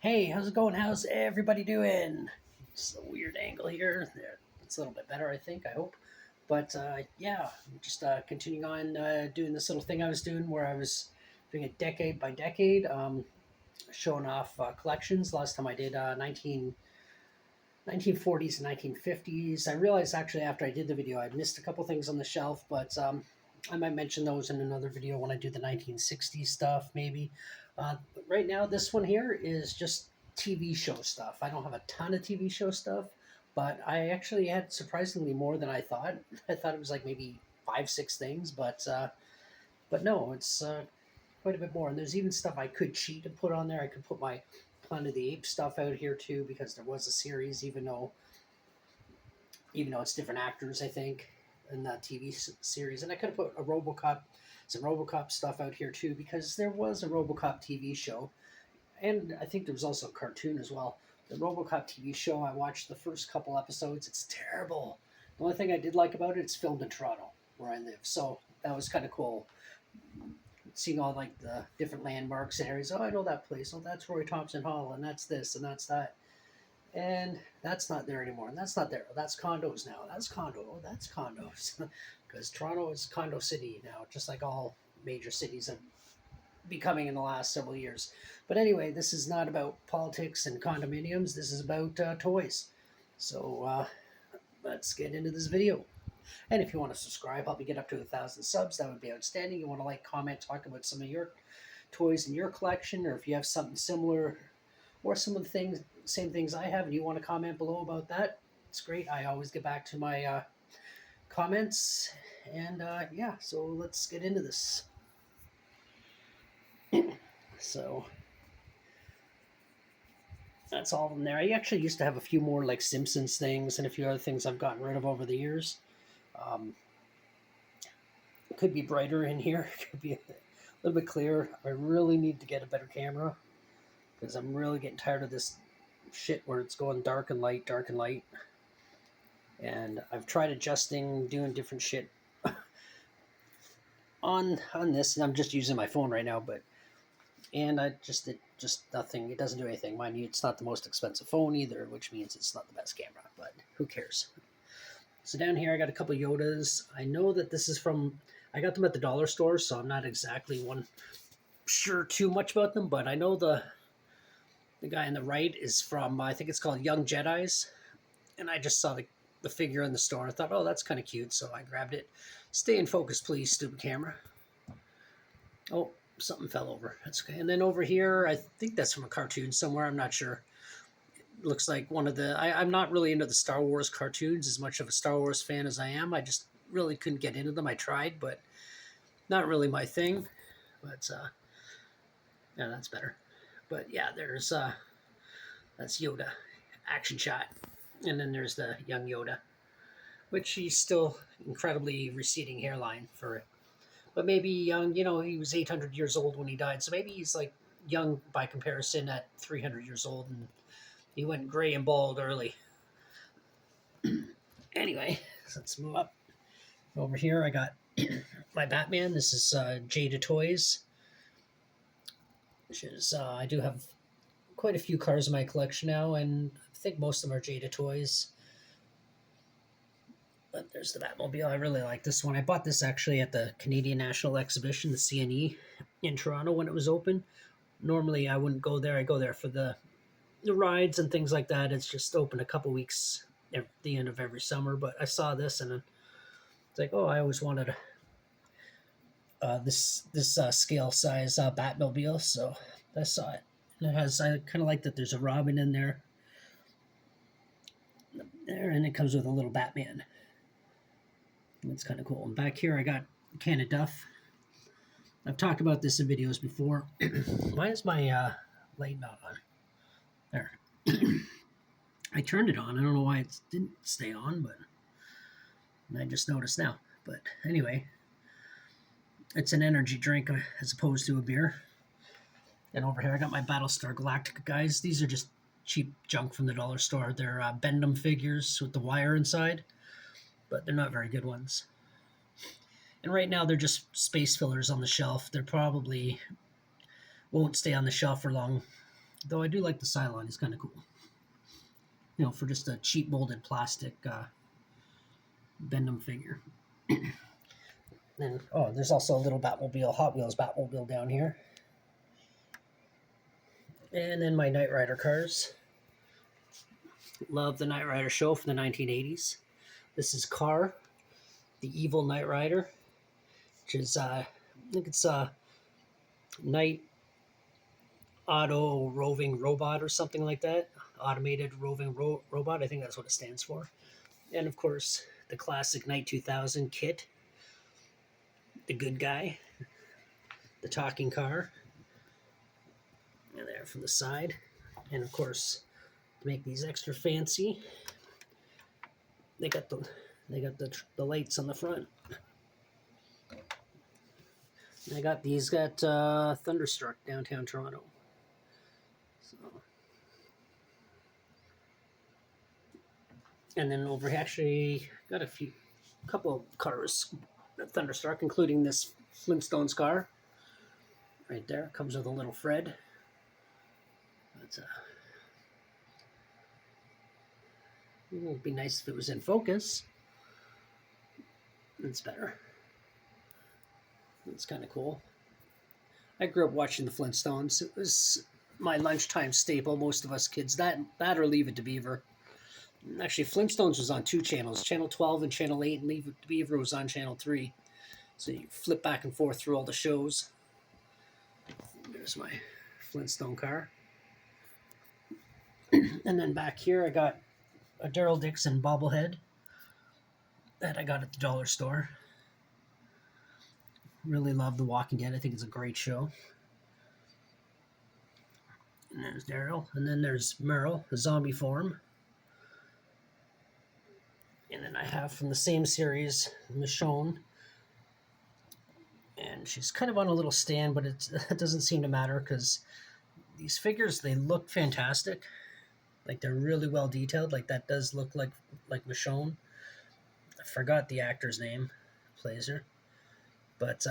Hey, how's it going? How's everybody doing? It's a weird angle here. There, it's a little bit better, I think. I hope. But yeah, just continuing on doing this little thing I was doing where I was doing it decade by decade, showing off collections. Last time I did 1940s and 1950s. I realized actually after I did the video, I missed a couple things on the shelf, but I might mention those in another video when I do the 1960s stuff, maybe. But right now, this one here is just TV show stuff. I don't have a ton of TV show stuff, but I actually had surprisingly more than I thought. I thought it was like maybe five, six things, but no, it's quite a bit more. And there's even stuff I could cheat and put on there. I could put my Planet of the Apes stuff out here too because there was a series, even though it's different actors, I think, in that TV series. And I could have put some RoboCop stuff out here too because there was a RoboCop TV show, and I think there was also a cartoon as well. The RoboCop TV show, I watched the first couple episodes. It's terrible. The only thing I did like about it, it's filmed in Toronto, where I live, so that was kind of cool. Seeing all like the different landmarks and areas. Oh, I know that place. Oh, that's Roy Thompson Hall, and that's this, and that's that. And that's not there anymore. And that's not there. That's condos now. That's condo. Oh, that's condos. Because Toronto is condo city now, just like all major cities have becoming in the last several years. But anyway, this is not about politics and condominiums. This is about toys. So let's get into this video. And if you want to subscribe, help me get up to 1,000 subs. That would be outstanding. You want to like, comment, talk about some of your toys in your collection, or if you have something similar or some of the things, same things I have, and you want to comment below about that, it's great. I always get back to my comments. And yeah, so let's get into this. So that's all of them there. I actually used to have a few more like Simpsons things and a few other things I've gotten rid of over the years. It could be brighter in here. It could be a little bit clearer. I really need to get a better camera because I'm really getting tired of this shit where it's going dark and light, dark and light. And I've tried adjusting, doing different shit on this, and I'm just using my phone right now, and it just nothing. It doesn't do anything. Mind you, it's not the most expensive phone either, which means it's not the best camera, but who cares? So down here I got a couple Yodas. I know that this is from, I got them at the dollar store, so I'm not exactly sure too much about them, but I know the guy on the right is from, I think it's called Young Jedis, and I just saw the figure in the store. I thought, oh, that's kind of cute, so I grabbed it. Stay in focus, please, stupid camera. Oh, something fell over. That's okay. And then over here, I think that's from a cartoon somewhere. I'm not sure. It looks like one of the... I'm not really into the Star Wars cartoons, as much of a Star Wars fan as I am. I just really couldn't get into them. I tried, but not really my thing. But, yeah, that's better. But, yeah, there's... that's Yoda. Action shot. And then there's the young Yoda, which he's still incredibly receding hairline for it. But maybe young, he was 800 years old when he died, so maybe he's like young by comparison at 300 years old, and he went gray and bald early. Anyway, so let's move up. Over here, I got my Batman. This is Jada Toys, which is, I do have quite a few cars in my collection now, and I think most of them are Jada Toys. But there's the Batmobile. I really like this one. I bought this actually at the Canadian National Exhibition, the CNE, in Toronto when it was open. Normally, I wouldn't go there. I go there for the rides and things like that. It's just open a couple weeks at the end of every summer. But I saw this and it's like, oh, I always wanted this scale size Batmobile, so I saw it. And it has, I kind of like that there's a Robin in there. There, and it comes with a little Batman. That's kind of cool. And back here, I got a can of Duff. I've talked about this in videos before. Why is my light not on? There. I turned it on. I don't know why it didn't stay on, but I just noticed now. But anyway, it's an energy drink as opposed to a beer. And over here, I got my Battlestar Galactica guys. These are just cheap junk from the dollar store. They're Bendham figures with the wire inside, but they're not very good ones. And right now, they're just space fillers on the shelf. They're probably won't stay on the shelf for long Though I do like the Cylon, he's kind of cool. You know, for just a cheap molded plastic Bendham figure. Then, oh, there's also a little Batmobile, Hot Wheels Batmobile down here. And then my Knight Rider cars. Love the Knight Rider show from the 1980s. This is Car, the evil Knight Rider, which is, I think it's a Knight Auto Roving Robot or something like that. Automated Roving Robot, I think that's what it stands for. And of course, the classic Knight 2000 kit, the good guy, the talking car, and there from the side. And of course, to make these extra fancy, they got the lights on the front. And I got these Thunderstruck downtown Toronto. So, and then over here, actually got a couple of cars Thunderstruck, including this Flintstones car. Right there, comes with a little Fred. But, it would be nice if it was in focus. It's better. It's kind of cool. I grew up watching the Flintstones. It was my lunchtime staple. Most of us kids, that or Leave It to Beaver. Actually, Flintstones was on 2 channels, Channel 12 and Channel 8, and Leave It to Beaver was on Channel 3. So you flip back and forth through all the shows. There's my Flintstone car. And then back here, I got a Daryl Dixon bobblehead that I got at the dollar store. Really love The Walking Dead. I think it's a great show. And there's Daryl. And then there's Merle, the zombie form. And then I have from the same series, Michonne. And she's kind of on a little stand, but it doesn't seem to matter because these figures, they look fantastic. Like, they're really well detailed. Like, that does look like Michonne. I forgot the actor's name, plays her. But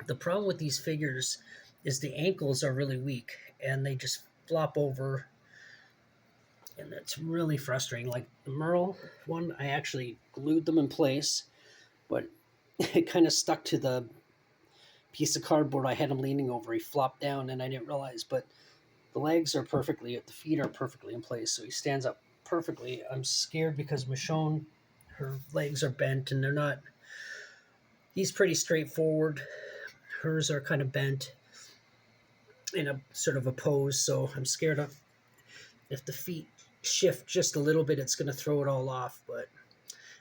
the problem with these figures is the ankles are really weak, and they just flop over, and that's really frustrating. Like the Merle one, I actually glued them in place, but it kind of stuck to the piece of cardboard I had him leaning over. He flopped down, and I didn't realize, but the legs are the feet are perfectly in place, so he stands up perfectly. I'm scared because Michonne, her legs are bent, and they're not... He's pretty straightforward. Hers are kind of bent in a sort of a pose, so I'm scared of if the feet shift just a little bit, it's going to throw it all off. But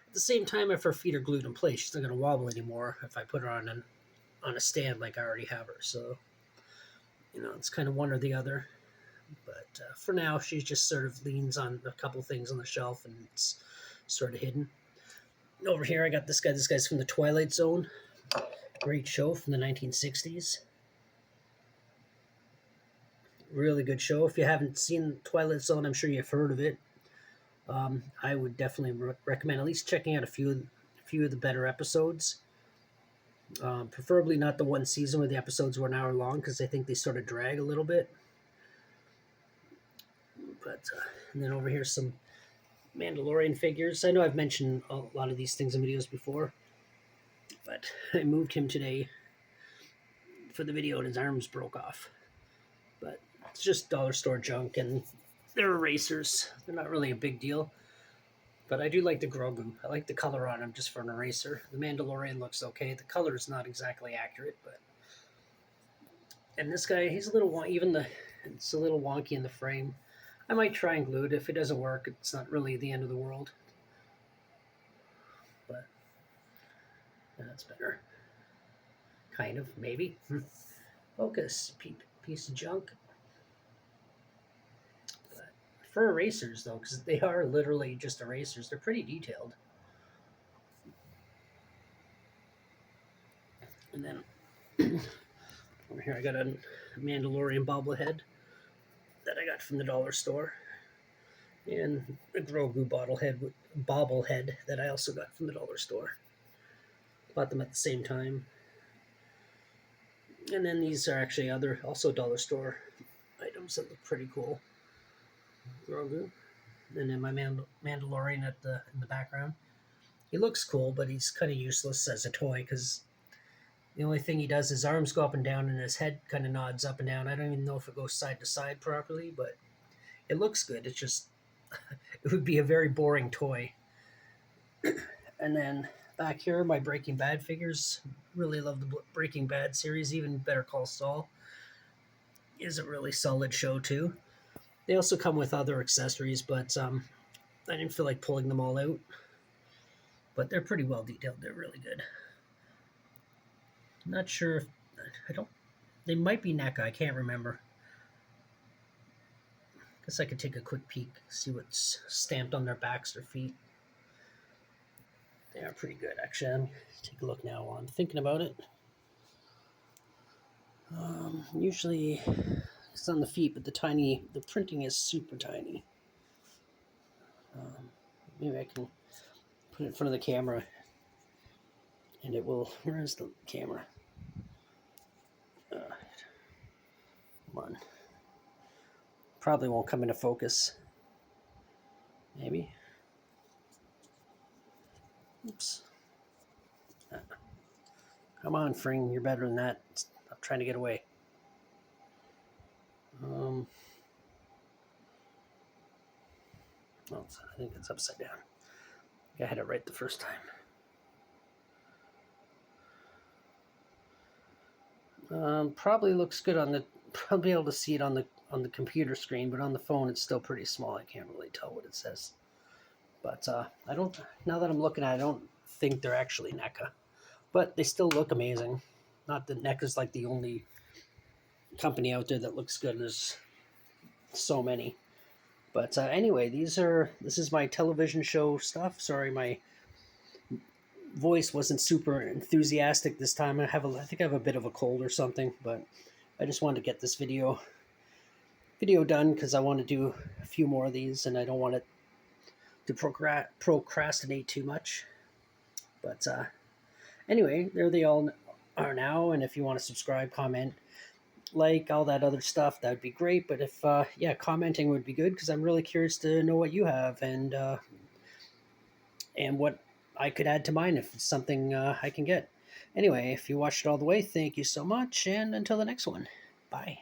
at the same time, if her feet are glued in place, she's not going to wobble anymore if I put her on a stand like I already have her. So, you know, it's kind of one or the other. But for now, she just sort of leans on a couple things on the shelf, and it's sort of hidden. Over here, I got this guy. This guy's from the Twilight Zone. Great show from the 1960s. Really good show. If you haven't seen Twilight Zone, I'm sure you've heard of it. I would definitely recommend at least checking out a few of the better episodes. Preferably not the one season where the episodes were an hour long, because I think they sort of drag a little bit. But and then over here, some Mandalorian figures. I know I've mentioned a lot of these things in videos before, but I moved him today for the video and his arms broke off. But it's just dollar store junk, and they're erasers. They're not really a big deal, but I do like the Grogu. I like the color on him just for an eraser. The Mandalorian looks okay. The color is not exactly accurate, but... And this guy, he's a little it's a little wonky in the frame. I might try and glue it. If it doesn't work, it's not really the end of the world. But that's better. Kind of, maybe. Focus, piece of junk. But for erasers, though, because they are literally just erasers, they're pretty detailed. And then over here, I got a Mandalorian bobblehead that I got from the dollar store, and a Grogu bobblehead that I also got from the dollar store. Bought them at the same time. And then these are actually also dollar store items. arms that look pretty cool. Grogu. And then my Mandalorian in the background. He looks cool, but he's kind of useless as a toy because the only thing he does, his arms go up and down, and his head kind of nods up and down. I don't even know if it goes side to side properly, but it looks good. It's just it would be a very boring toy. And then back here, my Breaking Bad figures. Really love the Breaking Bad series. Even Better Call Saul is a really solid show too. They also come with other accessories, but I didn't feel like pulling them all out. But they're pretty well detailed. They're really good. I'm not sure if I don't. They might be NECA. I can't remember. Guess I could take a quick peek, see what's stamped on their backs or feet. They are pretty good, actually. Let me take a look now while I'm thinking about it. Usually it's on the feet, but the printing is super tiny. Maybe I can put it in front of the camera and it will. Where's the camera? Come on. Probably won't come into focus. Maybe. Oops. Come on, Fring. You're better than that. Stop trying to get away. Oh, I think it's upside down. I had it right the first time. Probably looks good on the. Probably able to see it on the computer screen, but on the phone it's still pretty small. I can't really tell what it says. But I don't. Now that I'm looking at it, I don't think they're actually NECA, but they still look amazing. Not that NECA's like the only company out there that looks good. There's so many. But anyway, this is my television show stuff. Sorry, my voice wasn't super enthusiastic this time. I think I have a bit of a cold or something, but I just wanted to get this video done because I want to do a few more of these, and I don't want it to procrastinate too much. But anyway, there they all are now. And if you want to subscribe, comment, like, all that other stuff, that'd be great. But if commenting would be good because I'm really curious to know what you have and what I could add to mine if it's something I can get. Anyway, if you watched it all the way, thank you so much, and until the next one, bye.